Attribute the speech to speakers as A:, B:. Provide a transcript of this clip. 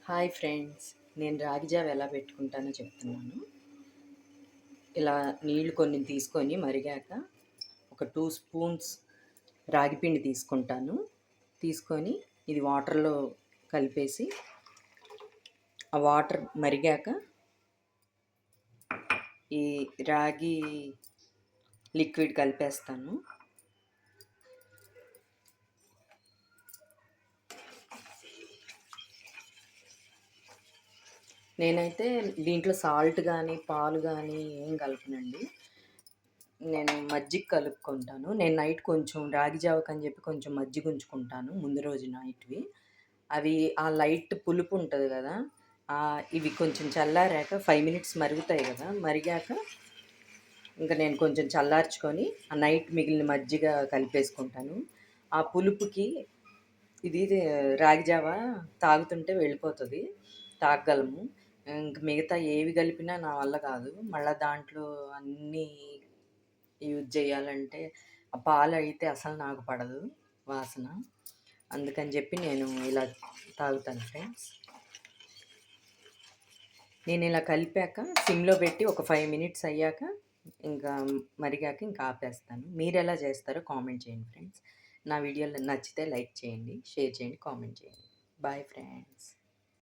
A: Hi friends, నేను రాగి జావ ఎలా పెట్టుకుంటానో చెప్తున్నాను. ఇలా నీళ్లు కొన్ని తీసుకొని మరిగాక ఒక 2 స్పూన్స్ రాగి పిండి తీసుకుంటాను. తీసుకొని ఇది వాటర్‌లో కలిపేసి ఆ వాటర్ మరిగాక ఈ రాగి లిక్విడ్ కలిపేస్తాను. నేనైతే దీంట్లో సాల్ట్ కానీ పాలు కానీ ఏం కలపనండి. నేను మజ్జిగ కలుపుకుంటాను. నేను నైట్ కొంచెం రాగి జావకని చెప్పి కొంచెం మజ్జిగ ఉంచుకుంటాను ముందు రోజు నైట్‌వి. అవి ఆ లైట్ పులుపు ఉంటది గదా! ఇవి కొంచెం చల్లారాక 5 మినిట్స్ మరుగుతాయి గదా! మరిగాక ఇంక నేను కొంచెం చల్లార్చుకొని ఆ నైట్ మిగిలిన మజ్జిగ కలిపేసుకుంటాను. ఆ పులుపుకి ఇది రాగి జావ తాగుతుంటే వెళ్ళిపోతది. తాగగలము. ఇంక మిగతా ఏవి కలిపినా నా వల్ల కాదు. మళ్ళా దాంట్లో అన్నీ యూజ్ చేయాలంటే ఆ పాలైతే అసలు నాకు పడదు వాసన. అందుకని చెప్పి నేను ఇలా తాగుతాను ఫ్రెండ్స్. నేను ఇలా కలిపాక సిమ్‌లో పెట్టి ఒక 5 మినిట్స్ అయ్యాక ఇంకా మరిగాక ఇంకా ఆపేస్తాను. మీరెలా చేస్తారో కామెంట్ చేయండి ఫ్రెండ్స్. నా వీడియోలు నచ్చితే లైక్ చేయండి, షేర్ చేయండి, కామెంట్ చేయండి. Bye friends.